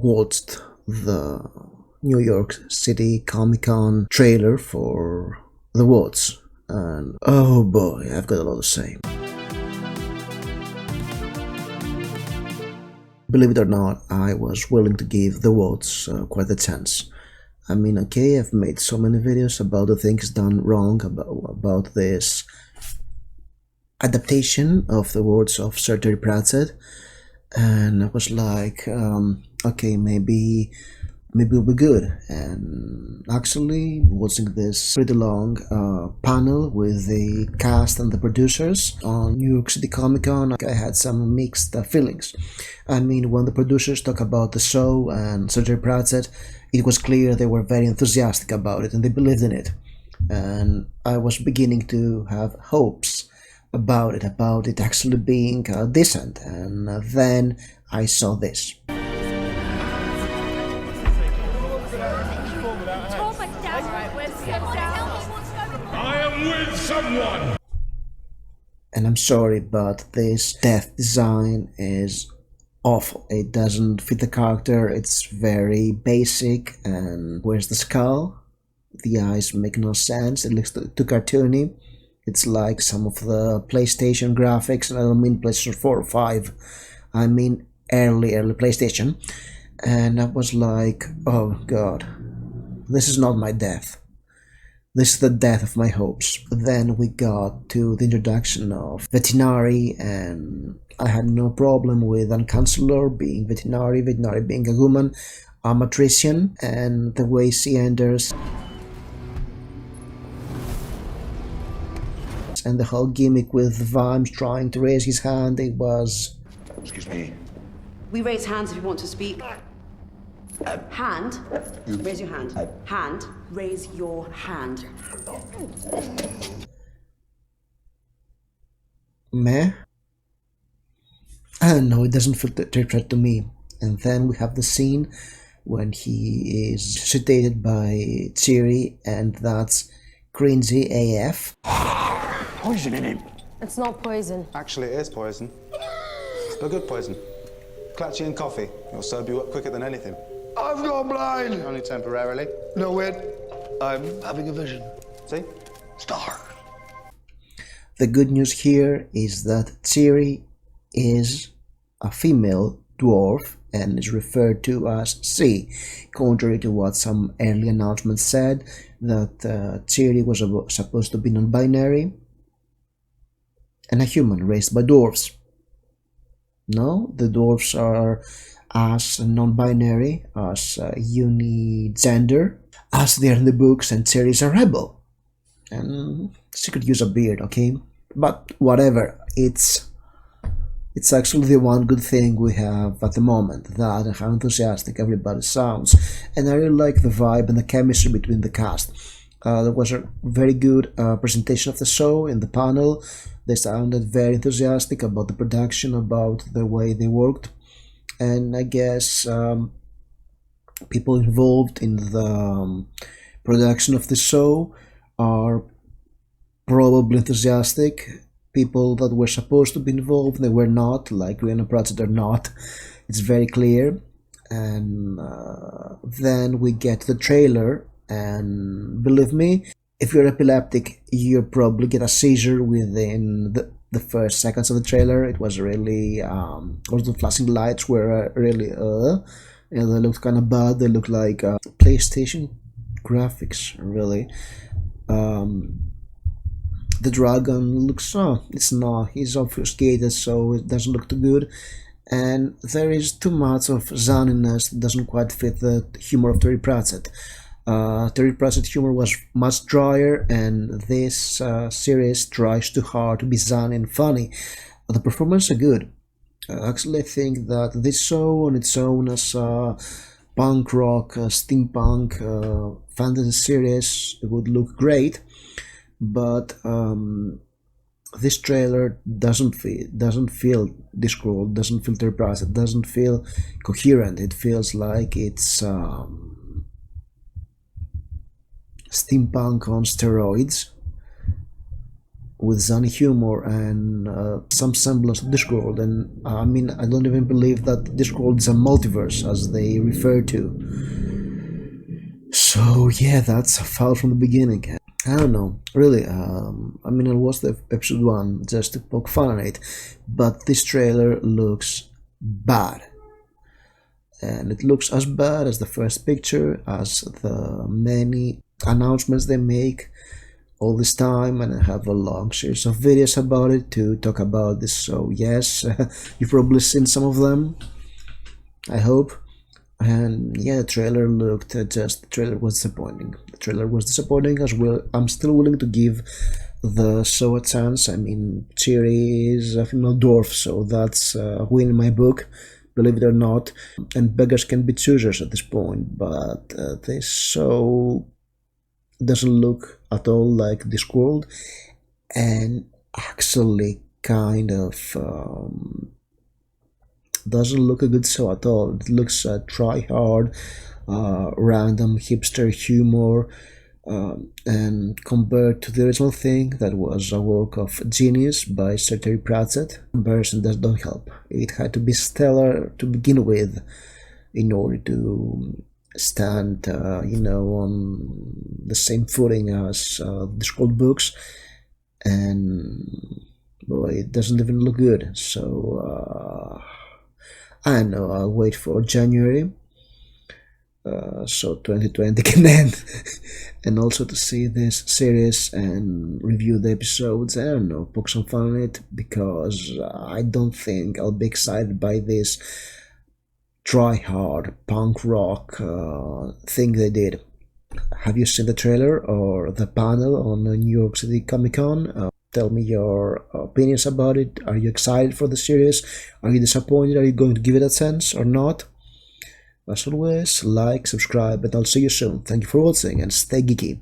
watched the New York City Comic-Con trailer for the WOTS, and oh boy, I've got a lot to say. Believe it or not, I was willing to give the WOTS quite a chance. I mean, okay, I've made so many videos about the things done wrong about this adaptation of the words of Sir Terry Pratchett, and I was like, okay, maybe it'll be good. And actually, watching this pretty long panel with the cast and the producers on New York City Comic Con, I had some mixed feelings. I mean, when the producers talk about the show and Sir Terry Pratchett, it was clear they were very enthusiastic about it and they believed in it. And I was beginning to have hopes about it actually being decent. And then I saw this. I am with someone! And I'm sorry, but this death design is awful. It doesn't fit the character, it's very basic, and where's the skull? The eyes make no sense, it looks too cartoony. It's like some of the PlayStation graphics, and I don't mean PlayStation 4 or 5, I mean early PlayStation. And I was like, oh god, this is not my death. This is the death of my hopes. Then we got to the introduction of Veterinary, and I had no problem with Uncounselor being Veterinary being a woman, a matrician, and the way she enters, and the whole gimmick with Vimes trying to raise his hand, it was... Excuse me. We raise hands if you want to speak. Hand, raise your hand. Hand, raise your hand. Meh? I don't know, it doesn't feel threat to me. And then we have the scene when he is sedated by Terry, and that's cringy AF. Poison in him. It's not poison. Actually, it is poison. But good poison. Clutchy and coffee. It'll serve you up quicker than anything. I've gone blind. Only temporarily. No, wait. I'm having a vision. See? Star. The good news here is that Terry is a female dwarf and is referred to as she, contrary to what some early announcements said, that Terry was supposed to be non-binary and a human raised by dwarves. No, the dwarves are as non-binary, as unigender, as they are in the books, and Terry is a rebel. And she could use a beard, okay? But whatever, it's actually the one good thing we have at the moment, that and how enthusiastic everybody sounds. And I really like the vibe and the chemistry between the cast. There was a very good presentation of the show in the panel. They sounded very enthusiastic about the production, about the way they worked. And I guess people involved in the production of the show are probably enthusiastic. People that were supposed to be involved, they were not, like Terry Pratchett are not. It's very clear. And then we get the trailer, and believe me, if you're epileptic, you probably get a seizure within the first seconds of the trailer. It was really, all the flashing lights were really, and they looked kind of bad. They looked like PlayStation graphics, really. The dragon looks, it's not, he's obfuscated, so it doesn't look too good. And there is too much of zaniness that doesn't quite fit the humor of Terry Pratchett. Terry Pratchett's humor was much drier, and this series tries too hard to be zany and funny. The performances are good. Actually, I think that this show on its own as a punk rock, steampunk fantasy series would look great, but this trailer doesn't feel Discworld, doesn't feel Terry Pratchett, doesn't feel coherent. It feels like it's steampunk on steroids, with zany humor and some semblance of Discworld. And I mean, I don't even believe that Discworld is a multiverse, as they refer to. So yeah, that's a foul from the beginning. I don't know, really. I mean, I watched the episode 1 just to poke fun at it, but this trailer looks bad. And it looks as bad as the first picture, as the many announcements they make all this time, and I have a long series of videos about it to talk about this. So yes, you've probably seen some of them, I hope. And yeah, the trailer looked the trailer was disappointing. The trailer was disappointing as well. I'm still willing to give the show a chance. I mean, Terry is a female dwarf, so that's a win in my book, believe it or not. And beggars can be choosers at this point, but this show doesn't look at all like Discworld, and actually kind of doesn't look a good show at all. It looks try hard, random hipster humor, and compared to the original thing that was a work of genius by Sir Terry Pratchett, comparison does don't help. It had to be stellar to begin with in order to stand, on the same footing as the Discworld books, and boy, it doesn't even look good. So I know, I'll wait for January, so 2020 can end, and also to see this series and review the episodes. I don't know, poke some fun on it, because I don't think I'll be excited by this try hard punk rock thing they did. Have you seen the trailer or the panel on New York City Comic Con? Tell me your opinions about it. Are you excited for the series? Are you disappointed? Are you going to give it a chance or not? As always, like, subscribe, and I'll see you soon. Thank you for watching, and stay geeky.